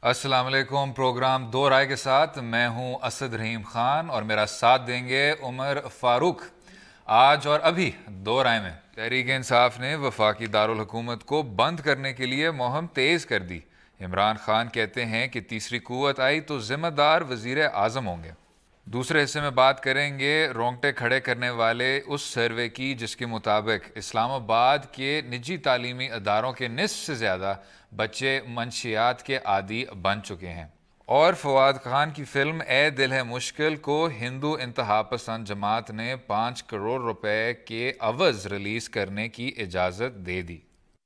السلام علیکم. پروگرام دو رائے کے ساتھ میں ہوں اسد رحیم خان اور میرا ساتھ دیں گے عمر فاروق. آج اور ابھی دو رائے میں تحریک انصاف نے وفاقی دارالحکومت کو بند کرنے کے لیے مہم تیز کر دی. عمران خان کہتے ہیں کہ تیسری قوت آئی تو ذمہ دار وزیر اعظم ہوں گے. دوسرے حصے میں بات کریں گے رونگٹے کھڑے کرنے والے اس سروے کی جس کے مطابق اسلام آباد کے نجی تعلیمی اداروں کے نصف سے زیادہ بچے منشیات کے عادی بن چکے ہیں. اور فواد خان کی فلم اے دل ہے مشکل کو ہندو انتہا پسند جماعت نے 5 کروڑ روپے کے عوض ریلیز کرنے کی اجازت دے دی.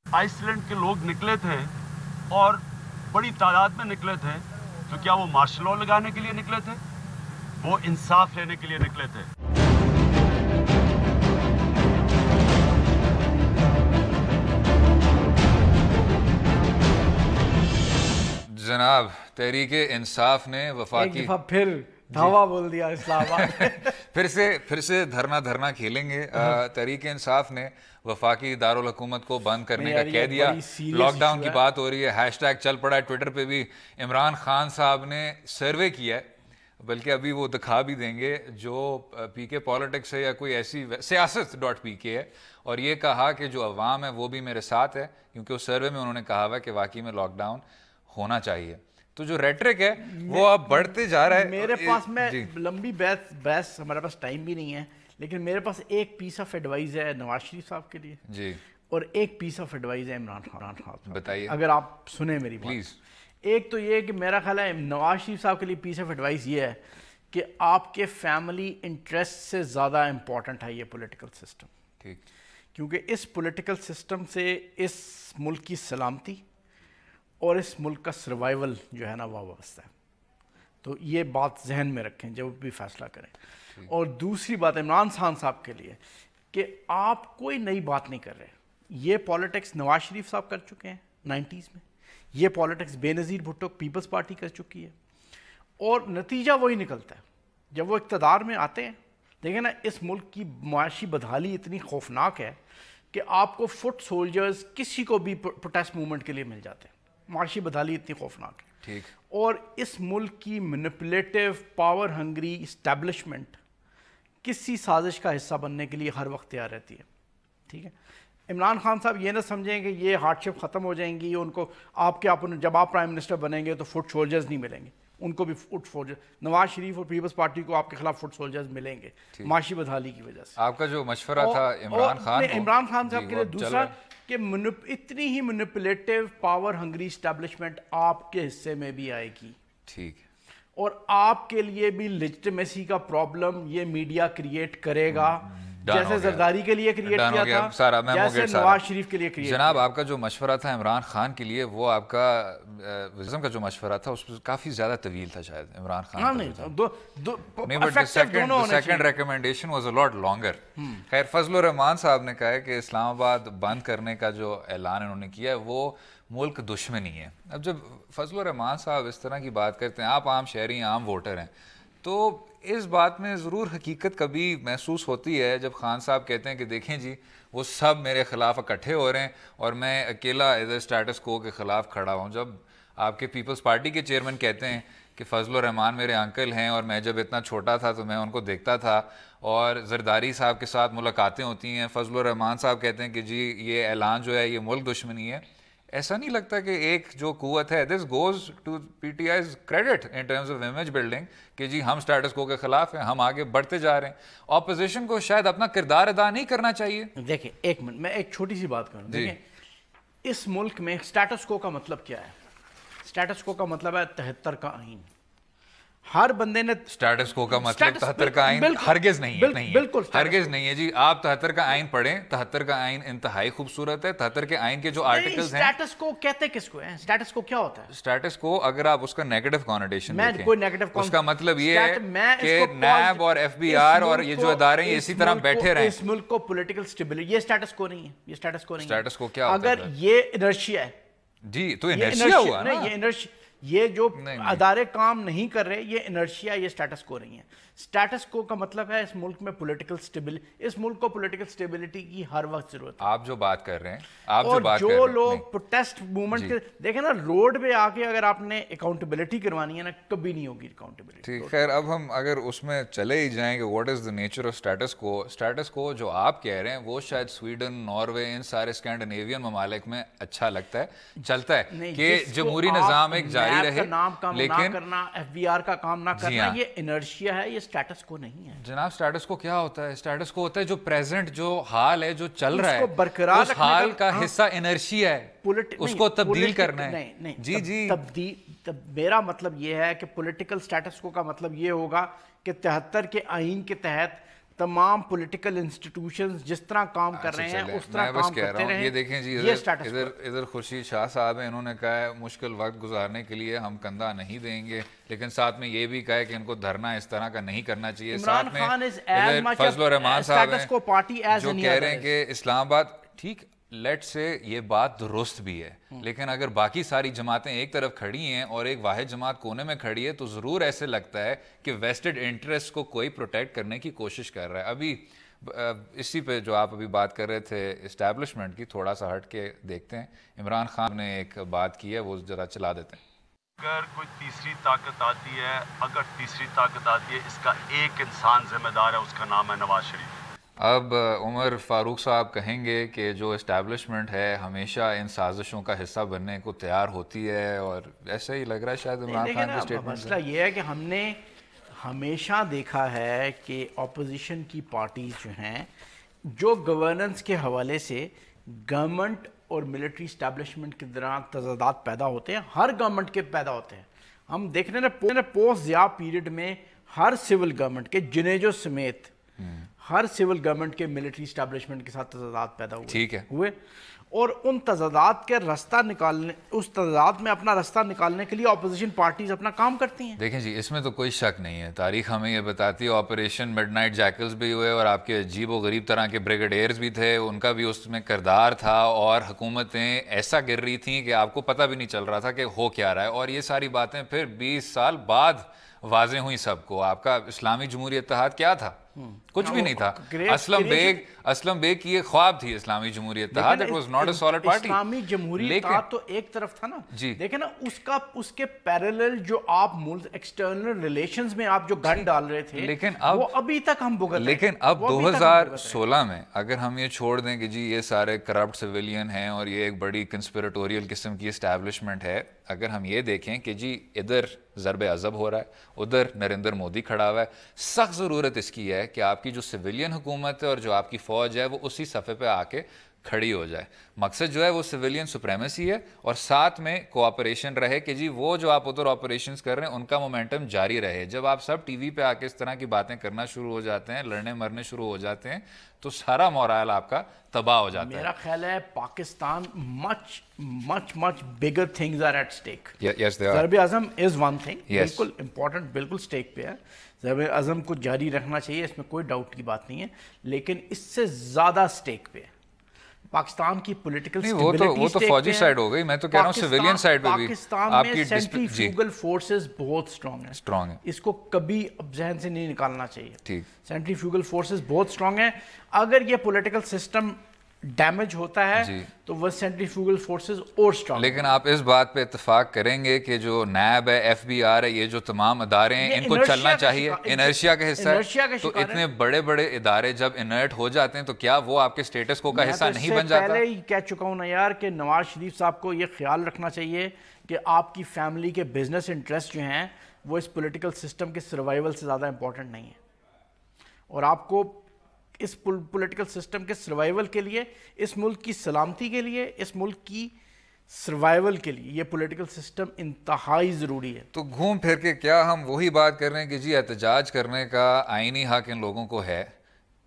آئس لینڈ کے لوگ نکلے تھے اور بڑی تعداد میں نکلے تھے، تو کیا وہ مارشل لاء لگانے کے لیے نکلے تھے؟ وہ انصاف لینے کے لیے نکلے تھے. جناب تحریک انصاف نے وفاقی ایک دفعہ پھر دھاوا بول دیا اسلام آباد. پھر سے دھرنا کھیلیں گے. تحریک انصاف نے وفاقی دارالحکومت کو بند کرنے کا کہہ دیا. لاک ڈاؤن کی بات ہو رہی ہے، ہیش ٹیگ چل پڑا ہے ٹویٹر پہ بھی. عمران خان صاحب نے سروے کیا ہے، بلکہ ابھی وہ دکھا بھی دیں گے، جو پی کے پالیٹکس ہے یا کوئی ایسی سیاست.pk ہے، اور یہ کہا کہ جو عوام ہے وہ بھی میرے ساتھ ہے، کیونکہ اس سروے میں انہوں نے کہا ہوا کہ واقعی میں لاک ڈاؤن ہونا چاہیے. تو جو ریٹرک ہے وہ اب بڑھتے جا رہا ہے. میرے پاس میں لمبی بحث ہمارے پاس ٹائم بھی نہیں ہے، لیکن میرے پاس ایک پیس آف ایڈوائز ہے نواز شریف صاحب کے لیے جی، اور ایک پیس آف ایڈوائز ہے عمران خان. بتائیے اگر آپ سنیں میری بات. پلیز. ایک تو یہ کہ میرا خیال ہے نواز شریف صاحب کے لیے پیس آف ایڈوائز یہ ہے کہ آپ کے فیملی انٹرسٹ سے زیادہ امپورٹنٹ ہے یہ پولیٹیکل سسٹم. ٹھیک. کیونکہ اس پولیٹیکل سسٹم سے اس ملک کی سلامتی اور اس ملک کا سروائیول جو ہے نا وہ وابستہ ہے. تو یہ بات ذہن میں رکھیں جب بھی فیصلہ کریں. اور دوسری بات عمران خان صاحب کے لیے کہ آپ کوئی نئی بات نہیں کر رہے. یہ پالیٹکس نواز شریف صاحب کر چکے ہیں 90s میں، یہ پالیٹکس بے نظیر بھٹو پیپلز پارٹی کر چکی ہے، اور نتیجہ وہی نکلتا ہے جب وہ اقتدار میں آتے ہیں. دیکھیں نا، اس ملک کی معاشی بدحالی اتنی خوفناک ہے کہ آپ کو فٹ سولجرز کسی کو بھی پروٹیسٹ موومنٹ کے لیے مل جاتے ہیں. معاشی بدحالی اتنی خوفناک ہے. ٹھیک. اور اس ملک کی مینپولیٹو پاور ہنگری اسٹیبلشمنٹ کسی سازش کا حصہ بننے کے لیے ہر وقت تیار رہتی ہے. ٹھیک ہے. عمران خان صاحب یہ نہ سمجھیں کہ یہ ہارڈ شپ ختم ہو جائیں گی، ان کو جب آپ پرائم منسٹر بنیں گے تو فٹ سولجرز نہیں ملیں گے. ان کو بھی فٹ سولجر، نواز شریف اور پیپلز پارٹی کو آپ کے خلاف فٹ سولجرز ملیں گے معاشی بدحالی کی وجہ سے. آپ کا جو مشورہ تھا عمران خان صاحب کے لیے دوسرا کہ اتنی ہی مینپولیٹو پاور ہنگری اسٹیبلشمنٹ آپ کے حصے میں بھی آئے گی. ٹھیک. اور آپ کے لیے بھی لیجٹمیسی کا پرابلم یہ میڈیا کریٹ کرے گا، جیسے زرداری کے لیے کریٹ کیا تھا، جیسے نواز شریف کے لیے کریٹ. جناب آپ کا جو مشورہ تھا عمران خان کے لیے، وہ آپ کا وزم کا جو مشورہ تھا اس کافی زیادہ طویل تھا شاید Imran Khan. Second recommendation was a lot longer. خیر، فضل الرحمان صاحب نے کہا ہے کہ اسلام آباد بند کرنے کا جو اعلان انہوں نے کیا ہے وہ ملک دشمنی ہے. اب جب فضل الرحمان صاحب اس طرح کی بات کرتے ہیں، آپ عام شہری عام ووٹر ہیں، تو اس بات میں ضرور حقیقت کبھی محسوس ہوتی ہے جب خان صاحب کہتے ہیں کہ دیکھیں جی وہ سب میرے خلاف اکٹھے ہو رہے ہیں اور میں اکیلا ادھر اسٹیٹس کو کے خلاف کھڑا ہوں. جب آپ کے پیپلز پارٹی کے چیئرمین کہتے ہیں کہ فضل الرحمان میرے انکل ہیں اور میں جب اتنا چھوٹا تھا تو میں ان کو دیکھتا تھا، اور زرداری صاحب کے ساتھ ملاقاتیں ہوتی ہیں، فضل الرحمان صاحب کہتے ہیں کہ جی یہ اعلان جو ہے یہ ملک دشمنی ہے. ایسا نہیں لگتا کہ ایک جو قوت ہے this goes to P T I's credit in terms of image building کہ جی ہم اسٹیٹس کو کے خلاف ہیں، ہم آگے بڑھتے جا رہے ہیں. اپوزیشن کو شاید اپنا کردار ادا نہیں کرنا چاہیے. دیکھیں ایک منٹ، میں ایک چھوٹی سی بات کروں. دیکھیں اس ملک میں اسٹیٹس کو کا مطلب کیا ہے؟ اسٹیٹس کو کا مطلب ہے 73 کا آئین. ہر بندے نے اسٹیٹس کو کا مطلب 73 کا آئین ہرگز نہیں ہے. بالکل ہرگز نہیں ہے جی. آپ 73 کا آئین پڑھیں، 73 کا آئین انتہائی خوبصورت ہے. 73 کے آئین کے جو آرٹیکلز ہیں، اسٹیٹس کو کہتے کس کو ہیں؟ اسٹیٹس کو کیا ہوتا ہے؟ اسٹیٹس کو اگر آپ اس کا نیگیٹو کانوٹیشن دیکھیں، کوئی نیگیٹو، اس کا مطلب یہ ہے کہ نیب اور ایف بی آر اور یہ جو ادارے ہیں اسی طرح بیٹھے رہیں. اس ملک کو پولیٹیکل اسٹیبلٹی، یہ اسٹیٹس کو نہیں ہے. یہ اسٹیٹس کو نہیں ہے. اسٹیٹس کو کیا ہوتا ہے؟ اگر یہ انرشیا ہے جی تو انرشیا ہوا نا. یہ انرشیا یہ جو ادارے کام نہیں کر رہے یہ انرشیا یہ سٹیٹس کو نہیں ہے. سٹیٹس کو کا مطلب ہے اس ملک میں پولیٹیکل اسٹیبلٹی, اس ملک کو پولیٹیکل اسٹیبلٹی کی ہر وقت ضرورت ہے. آپ جو بات کر رہے ہیں, آپ جو بات کر رہے ہیں, جو لوگ پروٹیسٹ موومنٹ کے دیکھیں نا, روڈ پہ آ کے اگر آپ نے اکاؤنٹیبلٹی کروانی ہے نا, کبھی نہیں ہوگی اکاؤنٹیبلٹی. ٹھیک, خیر اب ہم اگر اس میں چلے ہی جائیں کہ what is the nature of status quo. Status quo جو آپ کہہ رہے ہیں وہ شاید سویڈن, ناروے, ان سارے اسکینڈینیوین ممالک میں اچھا لگتا ہے, چلتا ہے کہ جمہوری نظام ایک جاری رہے, لیکن ایف بی آر کا کام نہ کرنا یہ انرشیا ہے, یہ سٹیٹس کو نہیں ہے. جناب سٹیٹس کو کیا ہوتا ہے؟ سٹیٹس کو ہوتا ہے جو پریزنٹ جو حال ہے جو چل رہا ہے برقرار اس حال کا حصہ انرشیا ہے, اس کو تبدیل کرنا ہے. جی جی تبدیل, میرا مطلب یہ ہے کہ پولیٹیکل سٹیٹس کو کا مطلب یہ ہوگا کہ 73 کے آئین کے تحت تمام پولیٹیکل انسٹیٹیوشنز جس طرح کام کر رہے ہیں اس طرح کام کرتے رہیں. یہ دیکھیں جی, ادھر خورشید شاہ صاحب ہیں, انہوں نے کہا ہے مشکل وقت گزارنے کے لیے ہم کندھا نہیں دیں گے, لیکن ساتھ میں یہ بھی کہا ہے کہ ان کو دھرنا اس طرح کا نہیں کرنا چاہیے. ساتھ میں فضل الرحمان صاحب ہیں جو کہہ رہے ہیں کہ اسلام آباد, ٹھیک لیٹ سے یہ بات درست بھی ہے, لیکن اگر باقی ساری جماعتیں ایک طرف کھڑی ہیں اور ایک واحد جماعت کونے میں کھڑی ہے تو ضرور ایسے لگتا ہے کہ ویسٹڈ انٹرسٹ کو کوئی پروٹیکٹ کرنے کی کوشش کر رہا ہے. ابھی اسی پہ جو آپ ابھی بات کر رہے تھے اسٹیبلشمنٹ کی, تھوڑا سا ہٹ کے دیکھتے ہیں. عمران خان نے ایک بات کی ہے, وہ ذرا چلا دیتے ہیں. اگر کوئی تیسری طاقت آتی ہے, اگر تیسری طاقت آتی ہے, اس کا ایک انسان ذمہ دار ہے, اس کا نام ہے نواز شریف. اب عمر فاروق صاحب کہیں گے کہ جو اسٹیبلشمنٹ ہے ہمیشہ ان سازشوں کا حصہ بننے کو تیار ہوتی ہے, اور ایسا ہی لگ رہا ہے شاید عمران خان کے اسٹیٹمنٹ. مسئلہ یہ ہے کہ ہم نے ہمیشہ دیکھا ہے کہ اپوزیشن کی پارٹیز جو ہیں جو گورننس کے حوالے سے گورنمنٹ اور ملٹری اسٹیبلشمنٹ کے دوران تضادات پیدا ہوتے ہیں, ہر گورنمنٹ کے پیدا ہوتے ہیں. ہم دیکھ رہے ہیں پوسٹ ضیاء پیریڈ میں ہر سول گورنمنٹ کے جنیجو سمیت ہر سول گورنمنٹ کے ملٹری اسٹیبلشمنٹ کے ساتھ تضادات پیدا ہوئے, اور ان تضادات کے رستہ نکالنے, اس تضاد میں اپنا رستہ نکالنے کے لیے اپوزیشن پارٹیز اپنا کام کرتی ہیں. دیکھیں جی, اس میں تو کوئی شک نہیں ہے, تاریخ ہمیں یہ بتاتی ہے آپریشن مڈ نائٹ جیکلز بھی ہوئے, اور آپ کے عجیب و غریب طرح کے بریگیڈیئرز بھی تھے, ان کا بھی اس میں کردار تھا, اور حکومتیں ایسا گر رہی تھیں کہ آپ کو پتہ بھی نہیں چل رہا تھا کہ ہو کیا رہا ہے. اور یہ ساری باتیں پھر 20 سال بعد واضح ہوئی سب کو. آپ کا اسلامی جمہوری اتحاد کیا تھا؟ کچھ بھی نہیں تھا. اسلم بیگ کی یہ خواب تھی اسلامی جمہوری اتحاد. It was not a solid party. اسلامی جمہوری اتحاد تو ایک طرف تھا نا, دیکھیں نا اس کے پیرالل جو آپ ایکسٹرنل ریلیشنز میں آپ جو گن ڈال رہے تھے, لیکن وہ ابھی تک ہم بھگت رہے ہیں. لیکن اب 2016 میں اگر ہم یہ چھوڑ دیں کہ جی یہ سارے کرپٹ سویلین ہیں اور یہ ایک بڑی کنسپیریٹوریل قسم کی اسٹیبلشمنٹ ہے, اگر ہم یہ دیکھیں کہ جی ادھر ضرب عذب ہو رہا ہے, ادھر نریندر مودی کھڑا ہوا ہے, سخت ضرورت اس کی ہے کہ آپ کی جو سویلین حکومت ہے اور جو آپ کی فوج ہے وہ اسی صفحے پہ آ کے کھڑی ہو جائے. مقصد جو ہے وہ سویلین سپریمیسی ہے, اور ساتھ میں کوآپریشن رہے کہ جی وہ جو آپ ادھر آپریشنز کر رہے ہیں ان کا مومنٹم جاری رہے. جب آپ سب ٹی وی پہ آ کے اس طرح کی باتیں کرنا شروع ہو جاتے ہیں, لڑنے مرنے شروع ہو جاتے ہیں, تو سارا مورال آپ کا تباہ ہو جاتا ہے. میرا خیال ہے Pakistan much bigger things are at stake. Yes, they are. ضرب اعظم is one thing, بالکل امپورٹنٹ, بالکل اسٹیک پہ ہے. ضرب اعظم کو جاری رکھنا چاہیے, اس میں کوئی ڈاؤٹ کی بات نہیں ہے, لیکن اس سے زیادہ اسٹیک پہ ہے پاکستان کی پولیٹیکل اسٹیبلٹی. وہ تو فوجی سائیڈ ہو گئی, میں تو کہہ رہا ہوں سویلین سائیڈ پہ بھی پاکستان میں سینٹریفیوگل فورسز بہت اسٹرانگ ہیں. اس کو کبھی اب ذہن سے نہیں نکالنا چاہیے. سینٹریفیوگل فورسز بہت اسٹرانگ ہیں. اگر یہ پولیٹیکل سسٹم ڈیمیج ہوتا ہے تو وہ سینٹریفیوگل فورسز اور اسٹرانگ. لیکن آپ اس بات پہ اتفاق کریں گے کہ جو نیب ہے, ایف بی آر ہے, یہ جو تمام ادارے ہیں ان کو چلنا چاہیے, انرشیا کا حصہ ہے. تو اتنے بڑے بڑے ادارے جب انرٹ ہو جاتے ہیں تو کیا وہ آپ کے اسٹیٹس کو کا حصہ نہیں بن جاتا؟ میں پہلے ہی کہہ چکا ہوں نا یار کہ نواز شریف صاحب کو یہ خیال رکھنا چاہیے کہ آپ کی فیملی کے بزنس انٹرسٹ جو ہیں وہ اس پولیٹیکل سسٹم کے سروائیول سے زیادہ امپورٹنٹ نہیں ہے, اور آپ کو اس پولیٹیکل سسٹم کے سروائیول کے لیے, اس ملک کی سلامتی کے لیے, اس ملک کی سروائیول کے لیے یہ پولیٹیکل سسٹم انتہائی ضروری ہے. تو گھوم پھر کے کیا ہم وہی بات کر رہے ہیں کہ جی احتجاج کرنے کا آئینی حق ان لوگوں کو ہے,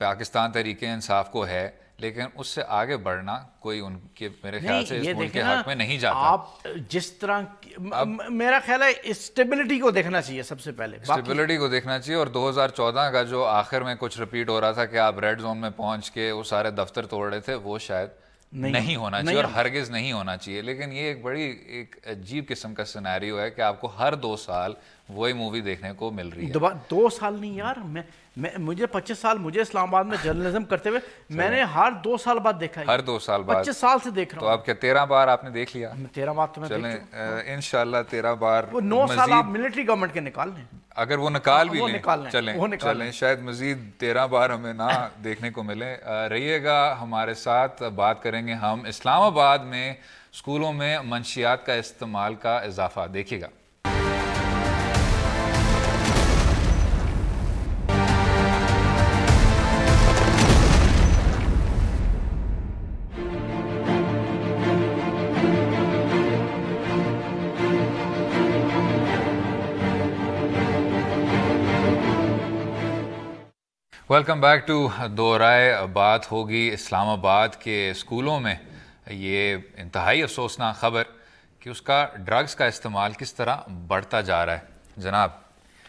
پاکستان تحریک انصاف کو ہے, لیکن اس سے آگے بڑھنا کوئی ان کے میرے خیال سے اس ملک کے حق میں نہیں جاتا. آپ جس طرح میرا خیال ہے اسٹیبلٹی کو دیکھنا چاہیے, سب سے پہلے اسٹیبلٹی کو دیکھنا چاہیے. اور 2014 کا جو آخر میں کچھ ریپیٹ ہو رہا تھا کہ آپ ریڈ زون میں پہنچ کے وہ سارے دفتر توڑ رہے تھے, وہ شاید نہیں ہونا چاہیے اور ہرگز نہیں ہونا چاہیے. لیکن یہ ایک بڑی ایک عجیب قسم کا سینیریو ہے کہ آپ کو ہر 2 سال وہی مووی دیکھنے کو مل رہی ہے. 2 سال نہیں یار, مجھے 25 سال مجھے اسلام آباد میں جرنلزم کرتے ہوئے میں نے ہر 2 سال بعد دیکھا ہے. ہر 2 سال بعد 25 سال سے دیکھ رہا ہوں. تو آپ کیا 13 بار آپ نے دیکھ لیا؟ 13 بار تو میں چلیں انشاءاللہ 13 بار. وہ 9 سال آپ ملٹری گورنمنٹ کے نکال لیں, اگر وہ نکال بھی لیں, چلیں شاید مزید 13 بار ہمیں نہ دیکھنے کو ملے. رہیے گا ہمارے ساتھ, بات کریں گے ہم اسلام آباد میں اسکولوں میں منشیات کا استعمال کا اضافہ. دیکھیے گا. ویلکم بیک ٹو دو رائے. بات ہوگی اسلام آباد کے اسکولوں میں یہ انتہائی افسوسناک خبر کہ اس کا ڈرگز کا استعمال کس طرح بڑھتا جا رہا ہے. جناب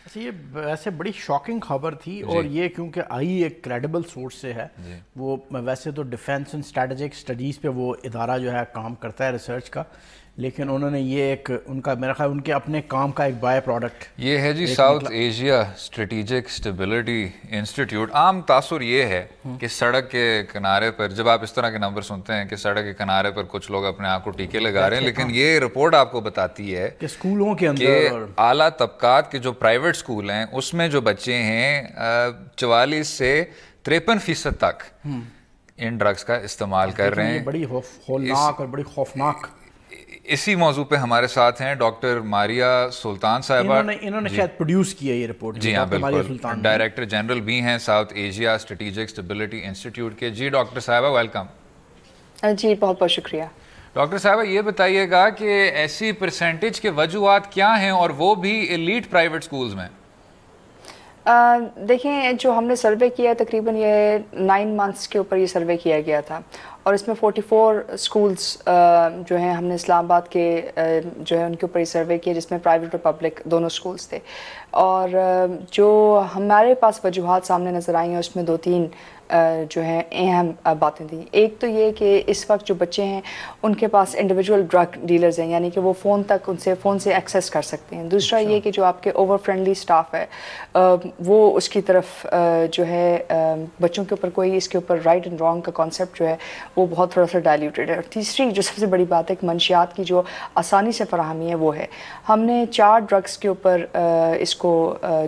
اچھا, یہ ویسے بڑی شاکنگ خبر تھی اور یہ کیونکہ آئی ایک کریڈیبل سورس سے ہے. وہ ویسے تو ڈیفینس اینڈ اسٹریٹجک اسٹڈیز پہ وہ ادارہ جو ہے کام کرتا ہے ریسرچ کا, لیکن انہوں نے یہ ایک ان کا میرا خیال ان کے اپنے کام کا ایک بائی پروڈکٹ یہ ہے جی South Asia Strategic Stability Institute. عام تاثر یہ ہے کہ سڑک کے کنارے پر جب آپ اس طرح کے نمبر سنتے ہیں کہ سڑک کے کنارے پر کچھ لوگ اپنے آپ کو ٹیکے لگا رہے ہیں, لیکن یہ رپورٹ آپ کو بتاتی ہے کہ اسکولوں کے کہ اندر اعلیٰ طبقات کے جو پرائیویٹ اسکول ہیں اس میں جو بچے ہیں 44 سے 53% تک ان ڈرگز کا استعمال کر رہے ہیں. بڑی ہولناک اور بڑی خوفناک. اسی موضوع پہ ہمارے ساتھ ہیں ڈاکٹر ماریہ سلطان صاحبہ. انہوں نے شاید پروڈیوس کیا یہ رپورٹ. جی ہاں بالکل, ڈائریکٹر جنرل بھی ہیں south Asia Strategic Stability institute کے. جی ڈاکٹر صاحبہ ویلکم. جی بہت بہت شکریہ. ڈاکٹر صاحبہ یہ بتائیے گا کہ ایسی پرسنٹیج کے وجوہات کیا ہیں اور وہ بھی ایلیٹ پرائیویٹ سکولز میں؟ دیکھیں جو ہم نے سروے کیا تقریباً یہ 9 منتھس کے اوپر یہ سروے کیا گیا تھا اور اس میں 44 اسکولز جو ہیں ہم نے اسلام آباد کے جو ہے ان کے اوپر یہ سروے کیا جس میں پرائیویٹ اور پبلک دونوں اسکولز تھے. اور جو ہمارے پاس وجوہات سامنے نظر آئی ہیں اس میں 2-3 جو ہیں اہم باتیں تھیں. ایک تو یہ کہ اس وقت جو بچے ہیں ان کے پاس انڈیویجول ڈرگ ڈیلرز ہیں, یعنی کہ وہ فون تک ان سے فون سے ایکسیس کر سکتے ہیں. دوسرا یہ کہ جو آپ کے اوور فرینڈلی سٹاف ہے وہ اس کی طرف جو ہے بچوں کے اوپر کوئی اس کے اوپر رائٹ اینڈ رانگ کا کانسیپٹ جو ہے وہ بہت تھوڑا سا ڈائلیوٹیڈ ہے. اور تیسری جو سب سے بڑی بات ہے کہ منشیات کی جو آسانی سے فراہمی ہے وہ ہے. ہم نے 4 ڈرگس کے اوپر اس کو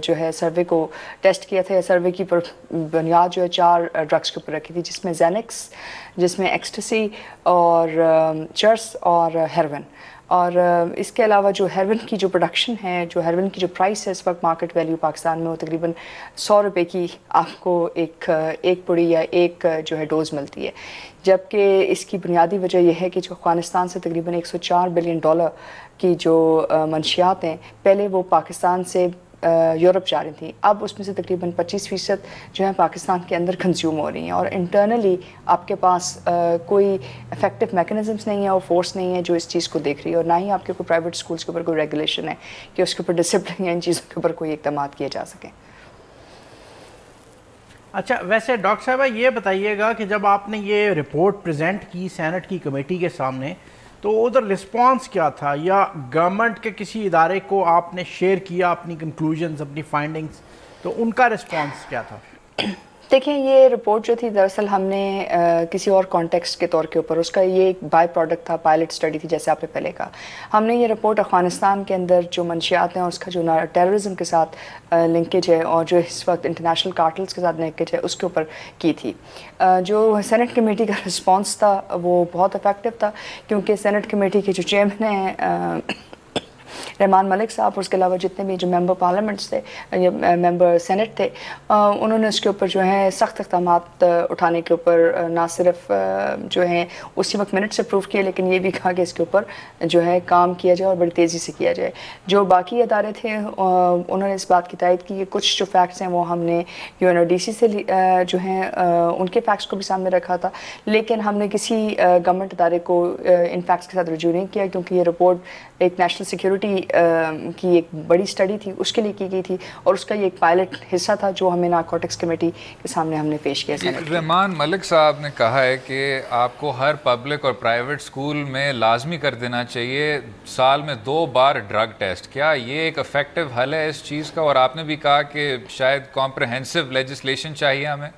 جو ہے سروے کو ٹیسٹ کیا تھا. سروے کی بنیاد جو ہے 4 ڈرگس کے اوپر رکھی تھی, جس میں زینکس, جس میں ایکسٹسی اور چرس اور ہیروین. اور اس کے علاوہ جو ہیروین کی جو پروڈکشن ہے, جو ہیروین کی جو پرائس ہے اس وقت مارکیٹ ویلیو پاکستان میں وہ تقریباً 100 روپے کی آپ کو ایک پوڑی یا ایک جو ہے ڈوز ملتی ہے. جبکہ اس کی بنیادی وجہ یہ ہے کہ جو افغانستان سے تقریباً $104 بلین کی جو منشیات ہیں پہلے وہ پاکستان سے یورپ جا رہی تھیں, اب اس میں سے تقریباً 25% جو ہیں پاکستان کے اندر کنزیوم ہو رہی ہیں. اور انٹرنلی آپ کے پاس کوئی افیکٹو میکنزمس نہیں ہے اور فورس نہیں ہے جو اس چیز کو دیکھ رہی ہے, اور نہ ہی آپ کے کوئی پرائیویٹ اسکولس کے اوپر کوئی ریگولیشن ہے کہ اس کے اوپر ڈسپلن یا ان چیزوں کے اوپر کوئی اقدامات کیے جا سکیں. اچھا ویسے ڈاکٹر صاحبہ یہ بتائیے گا کہ جب آپ نے یہ رپورٹ پریزنٹ کی سینٹ کی کمیٹی کے سامنے تو ادھر رسپانس کیا تھا, یا گورنمنٹ کے کسی ادارے کو آپ نے شیئر کیا اپنی کنکلوژنز اپنی فائنڈنگز, تو ان کا رسپانس کیا تھا؟ دیکھیں یہ رپورٹ جو تھی دراصل ہم نے کسی اور کانٹیکسٹ کے طور کے اوپر اس کا یہ ایک بائی پروڈکٹ تھا, پائلٹ اسٹڈی تھی جیسے آپ نے پہلے کہا. ہم نے یہ رپورٹ افغانستان کے اندر جو منشیات ہیں اور اس کا جو ٹیررزم کے ساتھ لنکیج ہے اور جو اس وقت انٹرنیشنل کارٹلز کے ساتھ لنکیج ہے اس کے اوپر کی تھی. جو سینٹ کمیٹی کا رسپانس تھا وہ بہت افیکٹو تھا, کیونکہ سینٹ کمیٹی کے جو چیئرمین ہیں رحمان ملک صاحب اور اس کے علاوہ جتنے بھی جو ممبر پارلیمنٹس تھے, ممبر سینٹ تھے, انہوں نے اس کے اوپر جو ہے سخت اقدامات اٹھانے کے اوپر نہ صرف جو ہے اسی وقت منٹ سے پروف کیا, لیکن یہ بھی کہا کہ اس کے اوپر جو ہے کام کیا جائے اور بڑی تیزی سے کیا جائے. جو باقی ادارے تھے انہوں نے اس بات کی تائید کی کہ کچھ جو فیکٹس ہیں وہ ہم نے UNODC سے جو ہیں ان کے فیکٹس کو بھی سامنے رکھا تھا, لیکن ہم نے کسی گورنمنٹ ادارے کو ان فیکٹس کے ساتھ رجوع نہیں کیا, کیونکہ یہ رپورٹ ایک نیشنل سیکیورٹی کی ایک بڑی اسٹڈی تھی, اس کے لیے کی گئی تھی, اور اس کا یہ ایک پائلٹ حصہ تھا جو ہمیں نارکوٹکس کمیٹی کے سامنے ہم نے پیش کیا. رحمان ملک صاحب نے کہا ہے کہ آپ کو ہر پبلک اور پرائیویٹ اسکول میں لازمی کر دینا چاہیے سال میں 2 بار ڈرگ ٹیسٹ. کیا یہ ایک افیکٹو حل ہے اس چیز کا؟ اور آپ نے بھی کہا کہ شاید کمپریہنسو لیجسلیشن چاہیے ہمیں.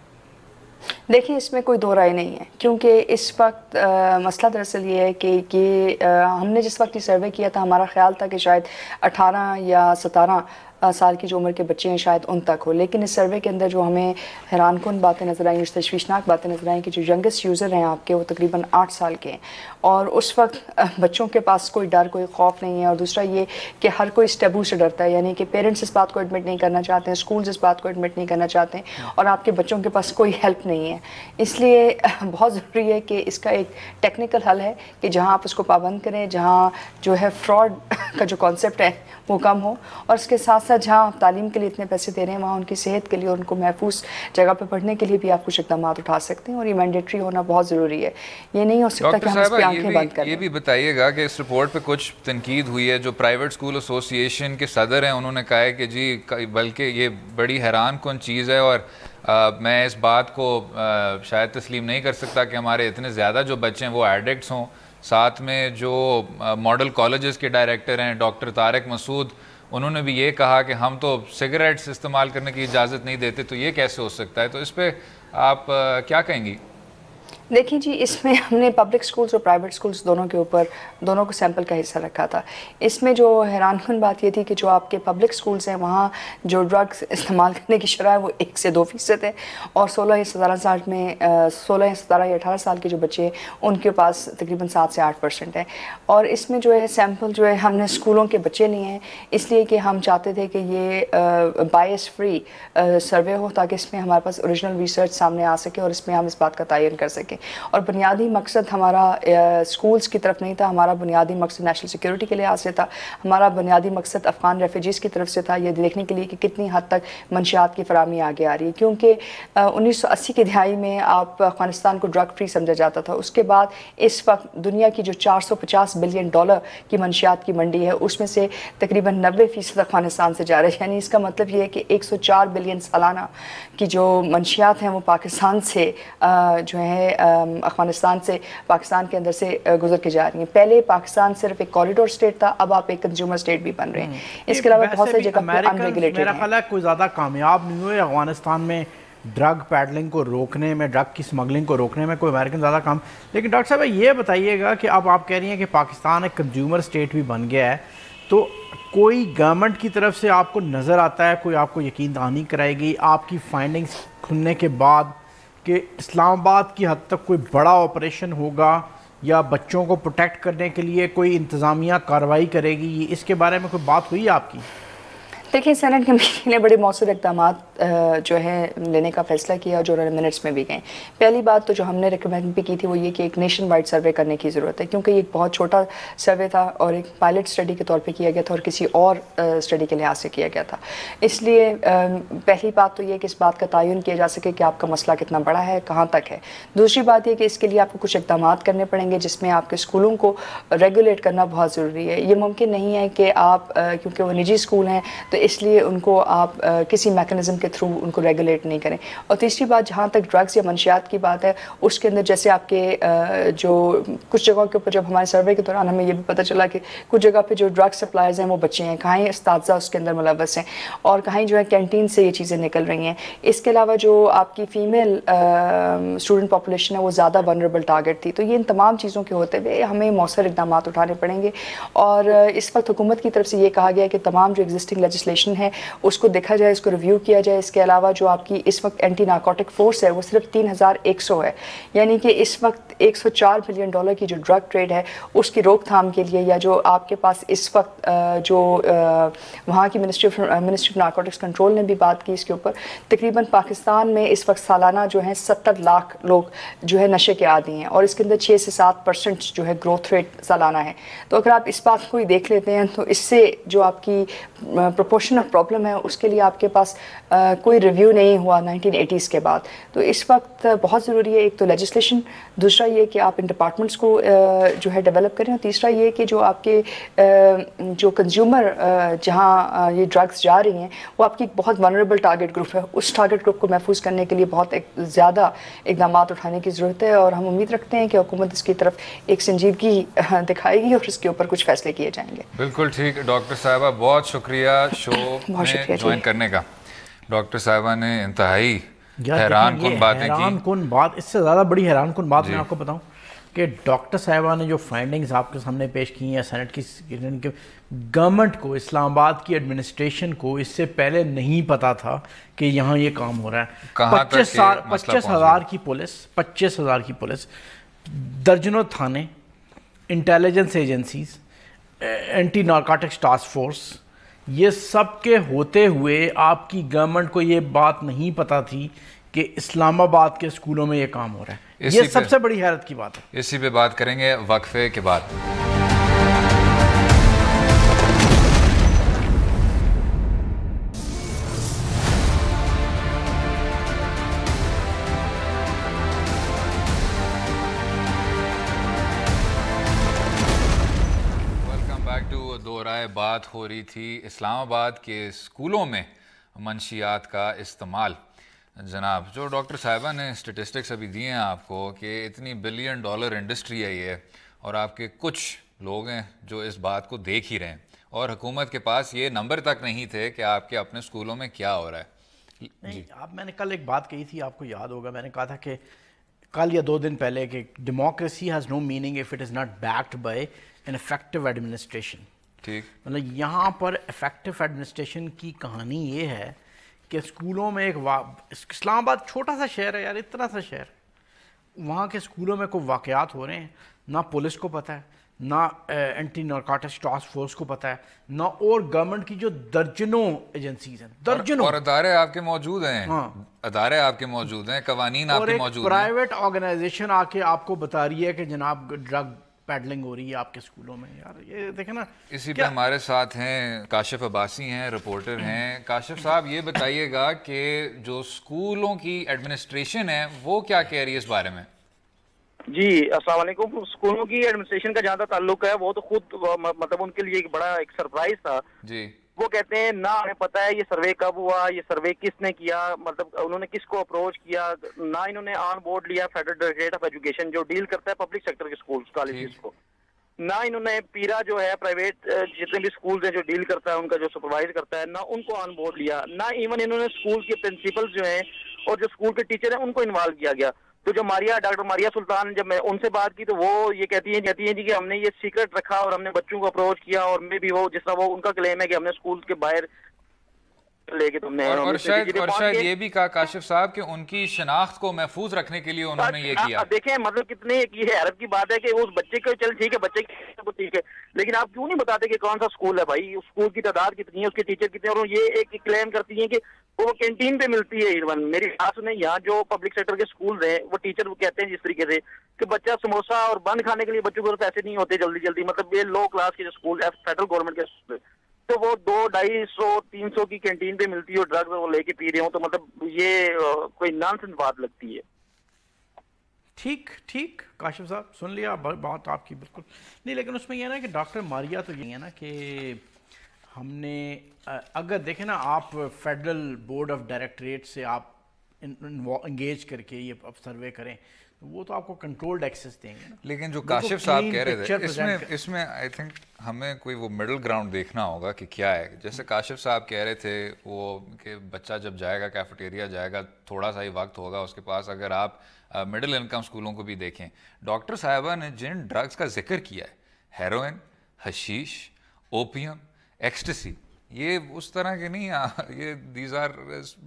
دیکھیں اس میں کوئی دو رائے نہیں ہے, کیونکہ اس وقت مسئلہ دراصل یہ ہے کہ ہم نے جس وقت یہ سروے کیا تھا ہمارا خیال تھا کہ شاید 18 یا 17 سال کی جو عمر کے بچے ہیں شاید ان تک ہو, لیکن اس سروے کے اندر جو ہمیں حیران کن باتیں نظر آئیں, تشویشناک باتیں نظر آئیں کہ جو ینگسٹ یوزر ہیں آپ کے وہ تقریباً 8 سال کے ہیں, اور اس وقت بچوں کے پاس کوئی ڈر کوئی خوف نہیں ہے. اور دوسرا یہ کہ ہر کوئی اس ٹیبو سے ڈرتا ہے, یعنی کہ پیرنٹس اس بات کو ایڈمٹ نہیں کرنا چاہتے ہیں, اسکولز اس بات کو ایڈمٹ نہیں کرنا چاہتے ہیں, اور آپ کے بچوں کے پاس کوئی ہیلپ نہیں ہے. اس لیے بہت ضروری ہے کہ اس کا ایک ٹیکنیکل حل ہے کہ جہاں آپ اس کو پابند کریں, جہاں جو ہے فراڈ کا جو کانسیپٹ ہے وہ کم ہو, اور اس کے ساتھ ساتھ جہاں آپ تعلیم کے لیے اتنے پیسے دے رہے ہیں وہاں ان کی صحت کے لیے اور ان کو محفوظ جگہ پہ پڑھنے کے لیے بھی آپ کچھ اقدامات اٹھا سکتے ہیں, اور یہ مینڈیٹری ہونا بہت ضروری ہے. یہ نہیں ہو سکتا کہ ہم اس پہ آنکھیں بند کریں. یہ بھی بتائیے گا کہ اس رپورٹ پہ کچھ تنقید ہوئی ہے. جو پرائیویٹ اسکول ایسوسی ایشن کے صدر ہیں انہوں نے کہا ہے کہ جی بلکہ یہ بڑی حیران کن چیز ہے, اور میں اس بات کو شاید تسلیم نہیں کر سکتا کہ ہمارے اتنے زیادہ جو بچے ہیں وہ ایڈکٹس ہوں. ساتھ میں جو ماڈل کالجز کے ڈائریکٹر ہیں ڈاکٹر طارق مسعود, انہوں نے بھی یہ کہا کہ ہم تو سگریٹس استعمال کرنے کی اجازت نہیں دیتے, تو یہ کیسے ہو سکتا ہے؟ تو اس پہ آپ کیا کہیں گی؟ دیکھیں جی, اس میں ہم نے پبلک سکولز اور پرائیویٹ سکولز دونوں کے اوپر دونوں کو سیمپل کا حصہ رکھا تھا. اس میں جو حیران کن بات یہ تھی کہ جو آپ کے پبلک سکولز ہیں وہاں جو ڈرگس استعمال کرنے کی شرح ہے وہ 1 سے 2% ہے, اور 16 یا 17 سال میں 16 یا 17 یا 18 سال کے جو بچے ہیں ان کے پاس تقریباً 7 سے 8% ہے. اور اس میں جو ہے سیمپل جو ہے ہم نے اسکولوں کے بچے لیے ہیں, اس لیے کہ ہم چاہتے تھے کہ یہ بائس فری سروے ہو تاکہ اس میں ہمارے پاس اوریجنل ریسرچ سامنے آ سکے اور اس میں ہم اس بات کا تعین کر سکیں. اور بنیادی مقصد ہمارا اسکولز کی طرف نہیں تھا, ہمارا بنیادی مقصد نیشنل سیکیورٹی کے لحاظ سے تھا, ہمارا بنیادی مقصد افغان ریفیوجیز کی طرف سے تھا, یہ دیکھنے کے لیے کہ کتنی حد تک منشیات کی فراہمی آگے آ رہی ہے. کیونکہ 1980 کی دہائی میں آپ افغانستان کو ڈرگ فری سمجھا جاتا تھا, اس کے بعد اس وقت دنیا کی جو $450 بلین کی منشیات کی منڈی ہے اس میں سے تقریباً 90% افغانستان سے جا رہا ہے. یعنی اس کا مطلب یہ ہے کہ 104 بلین سالانہ کی جو منشیات ہیں وہ پاکستان سے جو ہے افغانستان سے پاکستان کے اندر سے گزر کے جا رہی ہیں. پہلے پاکستان صرف ایک کوریڈور سٹیٹ تھا, اب آپ ایک کنزیومر سٹیٹ بھی بن رہے ہیں. اس کے علاوہ بہت سی جگہ پہ ان ریگولیٹڈ ہیں. میرا خیال ہے کوئی زیادہ کامیاب نہیں ہوئے افغانستان میں ڈرگ پیڈلنگ کو روکنے میں, ڈرگ کی سمگلنگ کو روکنے میں کوئی امریکن زیادہ کام. لیکن ڈاکٹر صاحب یہ بتائیے گا کہ اب آپ کہہ رہی ہیں کہ پاکستان ایک کنزیومر سٹیٹ بھی بن گیا ہے, تو کوئی گورنمنٹ کی طرف سے آپ کو نظر آتا ہے, کوئی آپ کو یقین دہانی کرائے گی آپ کی فائنڈنگز کھلنے کے بعد کہ اسلام آباد کی حد تک کوئی بڑا آپریشن ہوگا یا بچوں کو پروٹیکٹ کرنے کے لیے کوئی انتظامیہ کارروائی کرے گی؟ اس کے بارے میں کوئی بات ہوئی آپ کی؟ دیکھیں سینٹ کمیٹی نے بڑے مؤثر اقدامات جو ہے لینے کا فیصلہ کیا جو منٹس میں بھی گئے. پہلی بات تو جو ہم نے ریکمینڈ بھی کی تھی وہ یہ کہ ایک نیشن وائڈ سروے کرنے کی ضرورت ہے, کیونکہ یہ ایک بہت چھوٹا سروے تھا اور ایک پائلٹ اسٹڈی کے طور پہ کیا گیا تھا اور کسی اور اسٹڈی کے لحاظ سے کیا گیا تھا. اس لیے پہلی بات تو یہ کہ اس بات کا تعین کیا جا سکے کہ آپ کا مسئلہ کتنا بڑا ہے, کہاں تک ہے. دوسری بات یہ کہ اس کے لیے آپ کو کچھ اقدامات کرنے پڑیں گے جس میں آپ کے اسکولوں کو ریگولیٹ کرنا بہت ضروری ہے. یہ ممکن نہیں ہے کہ آپ کیونکہ وہ نجی اسکول ہیں تو اس لیے ان کو آپ کسی میکنزم کے تھرو ان کو ریگولیٹ نہیں کریں. اور تیسری بات جہاں تک ڈرگس یا منشیات کی بات ہے اس کے اندر جیسے آپ کے جو کچھ جگہوں کے اوپر جب ہمارے سروے کے دوران ہمیں یہ بھی پتہ چلا کہ کچھ جگہ پہ جو ڈرگ سپلائرز ہیں وہ بچے ہیں, کہیں اساتذہ اس کے اندر ملوث ہیں اور کہیں جو ہے کینٹین سے یہ چیزیں نکل رہی ہیں. اس کے علاوہ جو آپ کی فیمیل اسٹوڈنٹ پاپولیشن ہے وہ زیادہ ونربل ٹارگٹ تھی. تو یہ ان تمام چیزوں کے ہوتے ہوئے ہمیں مؤثر اقدامات اٹھانے پڑیں گے. اور اس وقت حکومت کی طرف سے یہ کہا گیا کہ تمام جو ایگزسٹنگ لیجسلیشن ہے اس کو دیکھا جائے, اس کو ریویو کیا جائے. اس کے علاوہ جو آپ کی اس وقت اینٹی نارکوٹک فورس ہے وہ صرف 3100 ہے, یعنی کہ اس وقت $104 بلین کی جو ڈرگ ٹریڈ ہے اس کی روک تھام کے لیے, یا جو آپ کے پاس اس وقت جو وہاں کی منسٹری آف نارکوٹکس کنٹرول نے بھی بات کی اس کے اوپر, تقریباً پاکستان میں اس وقت سالانہ جو ہیں 70 لاکھ لوگ جو ہے نشے کے عادی ہیں اور اس کے اندر 6 سے 7% جو ہے گروتھ ریٹ سالانہ ہے. تو اگر آپ اس بات کو ہی دیکھ لیتے ہیں تو اس سے جو آپ کی proportion of problem ہے اس کے لیے آپ کے پاس کوئی ریویو نہیں ہوا 1980s کے بعد. تو اس وقت بہت ضروری ہے ایک تو لیجسلیشن, دوسرا یہ کہ آپ ان ڈپارٹمنٹس کو جو ہے ڈیولپ کریں, اور تیسرا یہ کہ جو آپ کے جو کنزیومر جہاں یہ ڈرگس جا رہی ہیں وہ آپ کی ایک بہت ونریبل ٹارگیٹ گروپ ہے, اس ٹارگیٹ گروپ کو محفوظ کرنے کے لیے بہت زیادہ اقدامات اٹھانے کی ضرورت ہے, اور ہم امید رکھتے ہیں کہ حکومت اس کی طرف ایک سنجیدگی دکھائے گی اور اس کے اوپر کچھ فیصلے کیے جائیں گے. بالکل ٹھیک. ڈاکٹر صاحبہ بہت شکریہ شو میں جوائن کرنے کا. ڈاکٹر صاحبہ نے انتہائی حیران کن باتیں کی. حیران کن بات, اس سے زیادہ بڑی حیران کن بات میں آپ کو بتاؤں کہ ڈاکٹر صاحبہ نے جو فائنڈنگز آپ کے سامنے پیش کی ہیں سینٹ کی, گورنمنٹ کو, اسلام آباد کی ایڈمنسٹریشن کو اس سے پہلے نہیں پتا تھا کہ یہاں یہ کام ہو رہا ہے. 25,000 کی پولیس, درجنوں تھانے, intelligence agencies, anti narcotics task force, یہ سب کے ہوتے ہوئے آپ کی گورنمنٹ کو یہ بات نہیں پتا تھی کہ اسلام آباد کے اسکولوں میں یہ کام ہو رہا ہے. یہ سب سے بڑی حیرت کی بات ہے. اسی پہ بات کریں گے وقفے کے بعد. بات ہو رہی تھی اسلام آباد کے اسکولوں میں منشیات کا استعمال. جناب جو ڈاکٹر صاحبہ نے اسٹیٹسٹکس ابھی دیے ہیں آپ کو کہ اتنی $1 بلین انڈسٹری ہے یہ, اور آپ کے کچھ لوگ ہیں جو اس بات کو دیکھ ہی رہے ہیں, اور حکومت کے پاس یہ نمبر تک نہیں تھے کہ آپ کے اپنے اسکولوں میں کیا ہو رہا ہے. نہیں, آپ میں نے کل ایک بات کہی تھی, آپ کو یاد ہوگا, میں نے کہا تھا کہ کل یا 2 دن پہلے کہ democracy has no meaning if it is not backed by an effective administration. ٹھیک, مطلب یہاں پر افیکٹو ایڈمنسٹریشن کی کہانی یہ ہے کہ اسکولوں میں ایک اسلام آباد چھوٹا سا شہر ہے یار, اتنا سا شہر, وہاں کے اسکولوں میں کوئی واقعات ہو رہے ہیں, نہ پولیس کو پتہ ہے, نہ اینٹی نارکوٹکس ٹاسک فورس کو پتہ ہے, نہ اور گورنمنٹ کی جو درجنوں ایجنسیز ہیں, درجنوں, اور ادارے آپ کے موجود ہیں, ادارے آپ کے موجود ہیں, قوانین آپ کے موجود ہیں, اور ایک پرائیویٹ آرگنائزیشن آ کے آپ کو بتا رہی ہے کہ جناب ڈرگ پیڈلنگ ہو رہی ہے آپ کے اسکولوں میں. یار یہ دیکھیں نا. اسی پہ ہمارے ساتھ ہیں کاشف عباسی ہیں, رپورٹر ہیں. کاشف صاحب یہ بتائیے گا کہ جو اسکولوں کی ایڈمنسٹریشن ہے وہ کیا کہہ رہی ہے اس بارے میں؟ جی السلام علیکم. اسکولوں کی ایڈمنسٹریشن کا جہاں تک تعلق ہے وہ تو خود مطلب ان کے لیے ایک بڑا ایک سرپرائز تھا. جی, وہ کہتے ہیں نہ ہمیں پتہ ہے یہ سروے کب ہوا, یہ سروے کس نے کیا, مطلب انہوں نے کس کو اپروچ کیا, نہ انہوں نے آن بورڈ لیا فیڈرل ڈائریکٹریٹ آف ایجوکیشن جو ڈیل کرتا ہے پبلک سیکٹر کے اسکولس کالجز کو, نہ انہوں نے پیرا جو ہے پرائیویٹ جتنے بھی اسکولز ہیں جو ڈیل کرتا ہے ان کا جو سپروائز کرتا ہے, نہ ان کو آن بورڈ لیا, نہ ایون انہوں نے اسکول کے پرنسپلز جو ہیں اور جو اسکول کے ٹیچر ہیں ان کو انوالو کیا گیا. تو جو ڈاکٹر ماریا سلطان, جب میں ان سے بات کی تو وہ یہ کہتی ہیں جی کہ ہم نے یہ سیکرٹ رکھا اور ہم نے بچوں کو اپروچ کیا, اور میں بھی وہ جس طرح وہ ان کا کلیم ہے کہ ہم نے اسکول کے باہر لے کے تم نے, اور شاید یہ بھی کہا کاشف صاحب کہ ان کی شناخت کو محفوظ رکھنے کے لیے انہوں نے یہ کیا. دیکھیں مطلب کتنے یہ حیرت کی بات ہے کہ اس بچے کو چل ٹھیک ہے, بچے کو ٹھیک ہے, لیکن آپ کیوں نہیں بتاتے کہ کون سا اسکول ہے بھائی, اسکول کی تعداد کتنی ہے, اس کے ٹیچر کتنے ہیں, اور یہ ایک کلیم کرتی ہیں کہ وہ کینٹین پہ ملتی ہے. ایون میری بات سنیں, یہاں جو پبلک سیکٹر کے اسکول ہیں وہ ٹیچر وہ کہتے ہیں جس طریقے سے کہ بچہ سموسا اور بند کھانے کے لیے بچوں کو پیسے نہیں ہوتے جلدی, مطلب یہ لو کلاس کے جو اسکول ہے فیڈرل گورنمنٹ کے اسکول, تو وہ 200-250-300 کی کینٹین پہ ملتی ہے اور ڈرگز وہ لے کے پی رہے ہوں, تو مطلب یہ کوئی نانسنس بات لگتی ہے. ٹھیک کاشف صاحب سن لیا بات آپ کی بالکل نہیں, لیکن اس میں یہ نا کہ ڈاکٹر ماریا تو یہ ہے نا کہ ہم نے اگر دیکھیں نا آپ فیڈرل بورڈ آف ڈائریکٹریٹ سے آپ انگیج کر کے یہ سروے کریں وہ تو آپ کو کنٹرولڈ ایکسیس دیں گے نا. لیکن جو کاشف صاحب کہہ رہے تھے اس میں آئی تھنک ہمیں کوئی وہ مڈل گراؤنڈ دیکھنا ہوگا کہ کیا ہے. جیسے کاشف صاحب کہہ رہے تھے وہ کہ بچہ جب جائے گا کیفیٹیریا جائے گا تھوڑا سا ہی وقت ہوگا اس کے پاس. اگر آپ مڈل انکم اسکولوں کو بھی دیکھیں, ڈاکٹر صاحبہ نے جن ڈرگس کا ذکر کیا ہے, ہیروئن, حشیش, اوپیم, ایکسٹسی, یہ اس طرح کے نہیں, یہ these are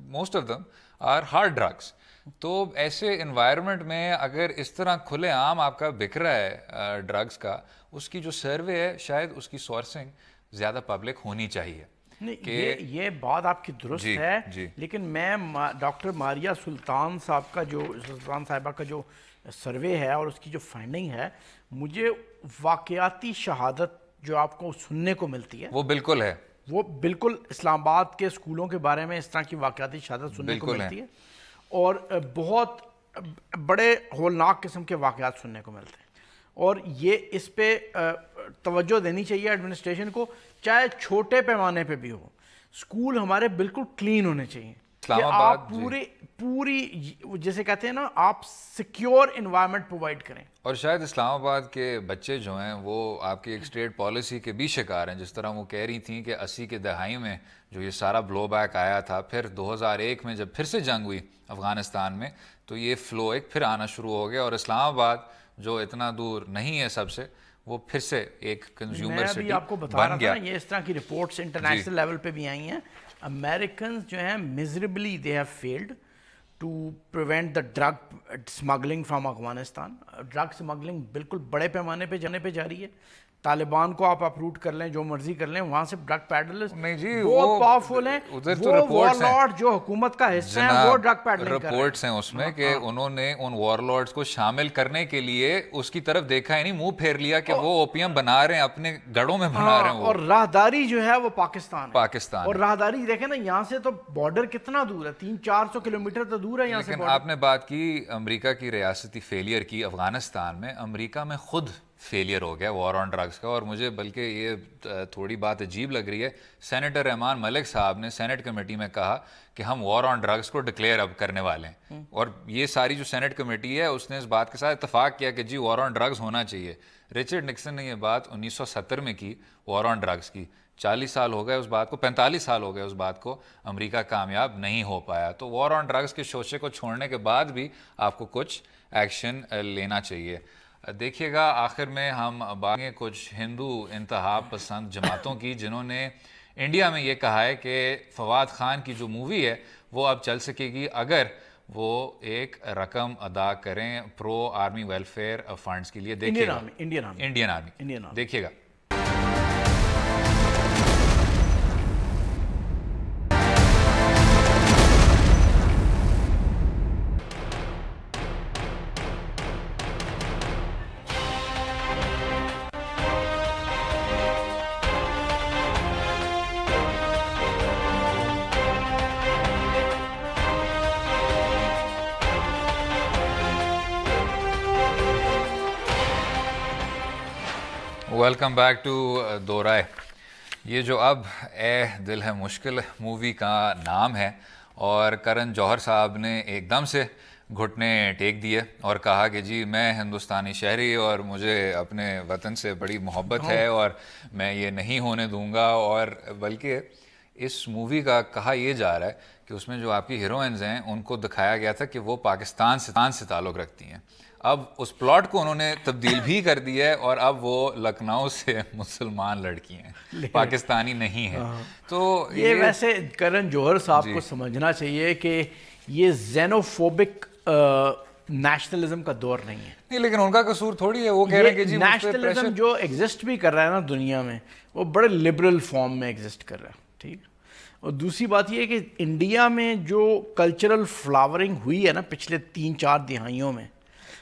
most of them are hard drugs. تو ایسے انوائرمنٹ میں اگر اس طرح کھلے عام آپ کا بک رہا ہے ڈرگس کا, اس کی جو سروے ہے شاید اس کی سورسنگ زیادہ پبلک ہونی چاہیے. یہ بات آپ کی درست ہے, لیکن میں ڈاکٹر ماریا سلطان صاحب کا جو سلطان صاحبہ کا جو سروے ہے اور اس کی جو فائنڈنگ ہے, مجھے واقعاتی شہادت جو آپ کو سننے کو ملتی ہے وہ بالکل ہے, وہ بالکل اسلام آباد کے اسکولوں کے بارے میں اس طرح کی واقعاتی شہادت سننے کو ملتی ہے اور بہت بڑے ہولناک قسم کے واقعات سننے کو ملتے ہیں، اور یہ اس پہ توجہ دینی چاہیے ایڈمنسٹریشن کو، چاہے چھوٹے پیمانے پہ بھی ہو. اسکول ہمارے بالکل کلین ہونے چاہیے کہ آپ پوری جیسے کہتے ہیں نا آپ سیکیور انوائرمنٹ پرووائڈ کریں. اور شاید اسلام آباد کے بچے جو ہیں وہ آپ کی ایک اسٹیٹ پالیسی کے بھی شکار ہیں، جس طرح وہ کہہ رہی تھیں کہ 80 کی دہائی میں جو یہ سارا بلو بیک آیا تھا، پھر 2001 میں جب پھر سے جنگ ہوئی افغانستان میں تو یہ فلو ایک پھر آنا شروع ہو گیا، اور اسلام آباد جو اتنا دور نہیں ہے سب سے، وہ پھر سے ایک کنزیومر سٹی بن گیا. میں ابھی آپ کو بتا رہا تھا نا، یہ اس طرح کی رپورٹس انٹرنیشنل لیول پہ بھی آئی ہیں. امریکنز جو ہیں miserably they have failed to prevent the drug smuggling from Afghanistan. Drug smuggling بالکل بڑے پیمانے پہ جاری ہے. طالبان کو آپ اپروٹ کر لیں، جو مرضی کر لیں، وہاں سے ڈرگ پیڈلرز بہت پاورفل ہیں. وہ وار لارڈ جو حکومت کا حصہ ہیں وہ ڈرگ پیڈلنگ کر رہے ہیں. رپورٹس ہیں اس میں کہ انہوں نے ان وار لارڈز کو شامل کرنے کے لیے اس کی طرف دیکھا ہی نہیں، منہ پھیر لیا کہ وہ اوپیم بنا رہے ہیں، اپنے گڑوں میں بنا رہے ہیں. اور راہداری جو ہے وہ پاکستان ہے. اور راہداری دیکھیں نا، یہاں سے تو بارڈر کتنا دور ہے، 300-400 کلومیٹر تو دور ہے یہاں سے. لیکن آپ نے بات کی امریکہ کی ریاستی فیلئر کی افغانستان میں. امریکہ میں خود فیلئر ہو گیا وار آن ڈرگز کا، اور مجھے بلکہ یہ تھوڑی بات عجیب لگ رہی ہے. سینیٹر رحمان ملک صاحب نے سینٹ کمیٹی میں کہا کہ ہم وار آن ڈرگز کو ڈکلیئر اب کرنے والے ہیں، اور یہ ساری جو سینٹ کمیٹی ہے اس نے اس بات کے ساتھ اتفاق کیا کہ جی وار آن ڈرگز ہونا چاہیے. رچرڈ نکسن نے یہ بات 1970 میں کی وار آن ڈرگز کی. 40 سال ہو گئے اس بات کو، 45 سال ہو گئے اس بات کو، امریکہ کامیاب نہیں ہو پایا. تو وار آن ڈرگز کے شوشے کو چھوڑنے کے بعد بھی آپ کو کچھ ایکشن لینا چاہیے. دیکھیے گا آخر میں ہم بات کریں کچھ ہندو انتہا پسند جماعتوں کی، جنہوں نے انڈیا میں یہ کہا ہے کہ فواد خان کی جو مووی ہے وہ اب چل سکے گی اگر وہ ایک رقم ادا کریں پرو آرمی ویلفیئر فنڈز کے لیے. دیکھیے گا انڈین آرمی دیکھیے گا. ویلکم بیک ٹو دو رائے. یہ جو اب اے دل ہے مشکل مووی کا نام ہے، اور کرن جوہر صاحب نے ایک دم سے گھٹنے ٹیک دیے اور کہا کہ جی میں ہندوستانی شہری اور مجھے اپنے وطن سے بڑی محبت ہے اور میں یہ نہیں ہونے دوں گا. اور بلکہ اس مووی کا کہا یہ جا رہا ہے کہ اس میں جو آپ کی ہیروئنز ہیں ان کو دکھایا گیا تھا کہ وہ پاکستان سے تعلق رکھتی ہیں. اب اس پلاٹ کو انہوں نے تبدیل بھی کر دیا ہے، اور اب وہ لکھنؤ سے مسلمان لڑکی ہیں، پاکستانی نہیں ہیں. تو یہ ویسے کرن جوہر صاحب کو سمجھنا چاہیے کہ یہ زینوفوبک نیشنلزم کا دور نہیں ہے. نہیں، لیکن ان کا قصور تھوڑی ہے. وہ کہہ رہے ہیں کہ جی نیشنلزم جو ایگزسٹ بھی کر رہا ہے نا دنیا میں، وہ بڑے لبرل فارم میں ایگزسٹ کر رہا ہے. ٹھیک. اور دوسری بات یہ ہے کہ انڈیا میں جو کلچرل فلاورنگ ہوئی ہے نا پچھلے 3-4 دہائیوں میں،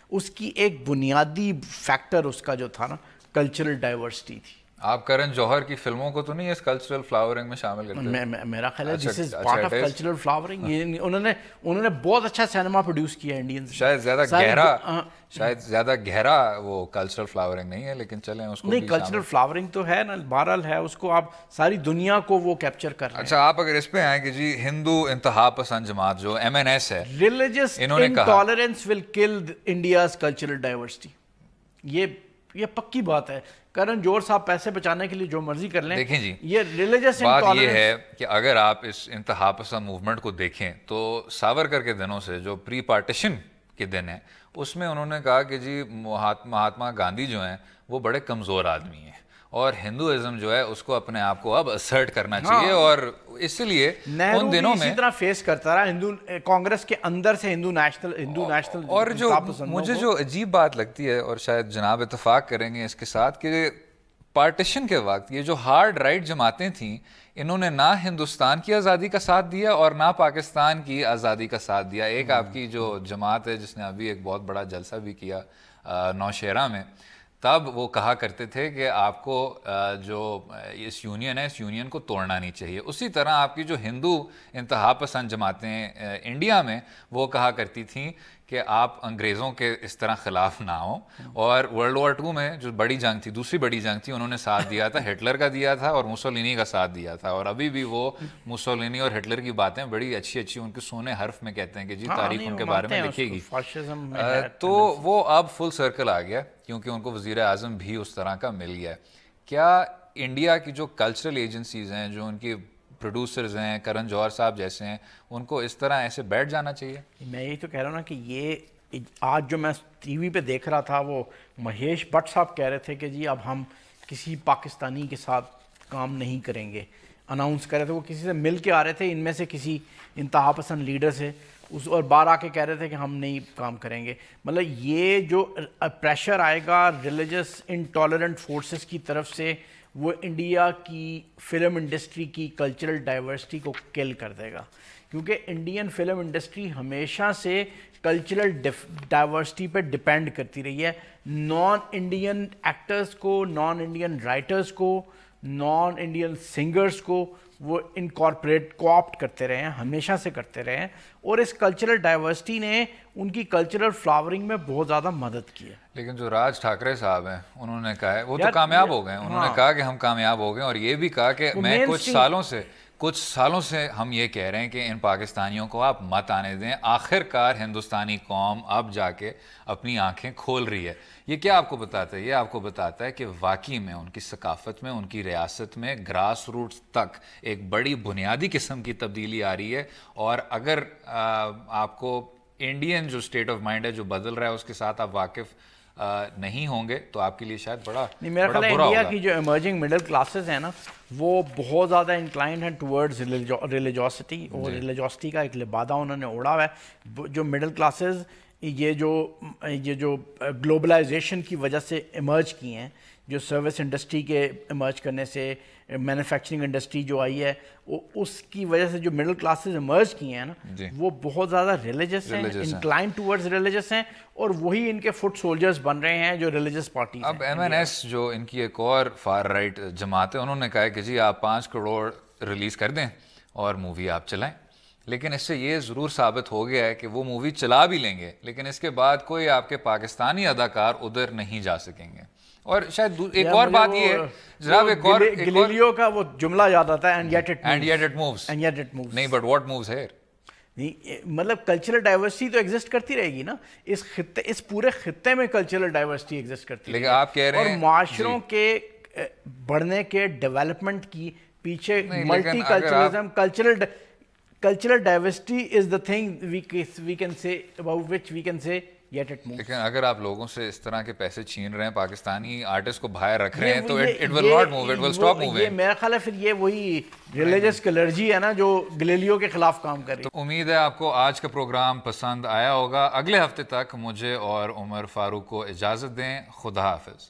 اس کی ایک بنیادی فیکٹر اس کا جو تھا نا کلچرل ڈائیورسٹی تھی. آپ کرن جوہر کی فلموں کو تو نہیں اس کلچرل فلاورنگ میں شامل کرتے ہیں؟ میرا خیال ہے this is part of cultural flowering. انہوں نے بہت اچھا سینما پروڈیوس کیا انڈین. شاید زیادہ گہرا وہ کلچرل فلاورنگ نہیں ہے، لیکن چلیں اس کو نہیں، کلچرل فلاورنگ تو ہے نا، بہرحال ہے. اس کو آپ ساری دنیا کو وہ کیپچر کر رہے ہیں. اچھا، آپ اگر اس پہ آئیں کہ جی ہندو انتہا پسند جماعت جو MNS ہے، ریلیجس انٹالرنس ول کل انڈیاز کلچرل ڈائیورسٹی. یہ پکی بات ہے. کرن جوہر صاحب پیسے بچانے کے لیے جو مرضی کر لیں. دیکھیں جی، یہ ریلیجس بات یہ ہے کہ اگر آپ اس انتہا پسند موومنٹ کو دیکھیں تو ساورکر کے دنوں سے جو پری پارٹیشن کے دن ہیں اس میں انہوں نے کہا کہ جی مہاتما گاندھی جو ہیں وہ بڑے کمزور آدمی ہیں، اور ہندوازم جو ہے اس کو اپنے آپ کو اب اسرٹ کرنا چاہیے. اور اس لیے ان دنوں میں اسی طرح فیس کرتا رہا ہندو کانگریس کے اندر سے ہندو نیشنل. اور جو مجھے جو عجیب بات لگتی ہے، اور شاید جناب اتفاق کریں گے اس کے ساتھ، کہ پارٹیشن کے وقت یہ جو ہارڈ رائٹ جماعتیں تھیں انہوں نے نہ ہندوستان کی آزادی کا ساتھ دیا اور نہ پاکستان کی آزادی کا ساتھ دیا. ایک آپ کی جو جماعت ہے جس نے ابھی ایک بہت بڑا جلسہ بھی کیا نوشہرہ میں، تب وہ کہا کرتے تھے کہ آپ کو جو اس یونین ہے اس یونین کو توڑنا نہیں چاہیے. اسی طرح آپ کی جو ہندو انتہا پسند جماعتیں انڈیا میں وہ کہا کرتی تھیں کہ آپ انگریزوں کے اس طرح خلاف نہ ہوں. اور ورلڈ وار 2 میں جو بڑی جنگ تھی, دوسری بڑی جنگ تھی, انہوں نے ساتھ دیا تھا, ہٹلر کا دیا تھا اور موسولینی کا ساتھ دیا تھا. اور ابھی بھی وہ موسولینی اور ہٹلر کی باتیں بڑی اچھی اچھی ان کے سونے حرف میں کہتے ہیں کہ جی تاریخ ان کے بارے میں لکھے گی. تو وہ اب فل سرکل آ گیا کیونکہ ان کو وزیر اعظم بھی اس طرح کا مل گیا. کیا انڈیا کی جو کلچرل ایجنسیز ہیں, جو ان کی پروڈیوسرز ہیں, کرن جوہر صاحب جیسے ہیں, ان کو اس طرح ایسے بیٹھ جانا چاہیے؟ میں یہی تو کہہ رہا ہوں نا کہ یہ آج جو میں ٹی وی پہ دیکھ رہا تھا, وہ مہیش بٹ صاحب کہہ رہے تھے کہ جی اب ہم کسی پاکستانی کے ساتھ کام نہیں کریں گے, اناؤنس کر رہے تھے. وہ کسی سے مل کے آ رہے تھے, ان میں سے کسی انتہا پسند لیڈر سے, اور باہر آ کے کہہ رہے تھے کہ ہم نہیں کام کریں گے. مطلب یہ جو پریشر آئے گا ریلیجس انٹالرنٹ فورسز کی طرف سے, وہ انڈیا کی فلم انڈسٹری کی کلچرل ڈائیورسٹی کو کل کر دے گا. کیونکہ انڈین فلم انڈسٹری ہمیشہ سے کلچرل ڈائیورسٹی پہ ڈپینڈ کرتی رہی ہے. نان انڈین ایکٹرز کو, نان انڈین رائٹرز کو, نان انڈین سنگرز کو وہ انکارپوریٹ کوآپٹ کرتے رہے ہیں, ہمیشہ سے کرتے رہے ہیں. اور اس کلچرل ڈائیورسٹی نے ان کی کلچرل فلاورنگ میں بہت زیادہ مدد کی ہے. لیکن جو راج ٹھاکرے صاحب ہیں انہوں نے کہا ہے, وہ تو کامیاب ہو گئے, انہوں نے کہا کہ ہم کامیاب ہو گئے, اور یہ بھی کہا کہ میں کچھ سالوں سے ہم یہ کہہ رہے ہیں کہ ان پاکستانیوں کو آپ مت آنے دیں, آخر کار ہندوستانی قوم اب جا کے اپنی آنکھیں کھول رہی ہے. یہ کیا آپ کو بتاتا ہے؟ یہ آپ کو بتاتا ہے کہ واقعی میں ان کی ثقافت میں, ان کی ریاست میں گراس روٹس تک ایک بڑی بنیادی قسم کی تبدیلی آ رہی ہے. اور اگر آپ کو انڈین جو اسٹیٹ آف مائنڈ ہے جو بدل رہا ہے اس کے ساتھ آپ واقف نہیں ہوں گے تو آپ کے لیے شاید بڑا میرا خیال ہے انڈیا کی جو ایمرجنگ مڈل کلاسز ہیں نا, وہ بہت زیادہ انکلائنڈ ہیں ٹورڈز ریلیجوسٹی, اور ریلیجوسٹی کا ایک لبادہ انہوں نے اوڑھا ہوا ہے. جو مڈل کلاسز یہ جو گلوبلائزیشن کی وجہ سے ایمرج کی ہیں, جو سروس انڈسٹری کے ایمرج کرنے سے, مینوفیکچرنگ انڈسٹری جو آئی ہے, اس کی وجہ سے جو مڈل کلاسز ایمرج کیے ہیں نا, وہ بہت زیادہ ریلیجس ہیں, انکلائن ٹورڈز ریلیجس ہیں, اور وہی ان کے فٹ سولجرز بن رہے ہیں جو ریلیجس پارٹیز ہیں. اب MNS جو ان کی ایک اور فار رائٹ جماعت ہے, انہوں نے کہا ہے کہ جی آپ 5 کروڑ ریلیز کر دیں اور مووی آپ چلائیں. لیکن اس سے یہ ضرور ثابت ہو گیا ہے کہ وہ مووی چلا بھی لیں گے, لیکن اس کے بعد کوئی آپ کے پاکستانی اداکار ادھر نہیں جا سکیں گے. اور شاید ایک اور بات یہ ہے جناب, ایک اور گلیلیو کا وہ جملہ یاد آتا ہے, and yet it moves. نہیں, but what moves here? نہیں, مطلب کلچرل ڈائیورسٹی تو ایگزسٹ کرتی رہے گی نا اس پورے خطے میں. کلچرل ڈائیورسٹی ایگزسٹ کرتی ہے, لیکن آپ کہہ رہے ہیں اور معاشروں کے بڑھنے کے ڈیولپمنٹ کی پیچھے multi culturalism, cultural diversity is the thing we can say about which we can say yet it moves. لیکن اگر آپ لوگوں سے اس طرح کے پیسے چھین رہے ہیں, پاکستانی آرٹسٹ کو باہر رکھ رہے ہیں, تو it will not move, it will stop moving. یہ میرا خیال ہے پھر یہ وہی ریلیجس کلرجی ہے نا جو گلیلیو کے خلاف کام کر رہی ہے. تو امید ہے آپ کو آج کا پروگرام پسند آیا ہوگا. اگلے ہفتے تک مجھے اور عمر فاروق کو اجازت دیں. خدا حافظ.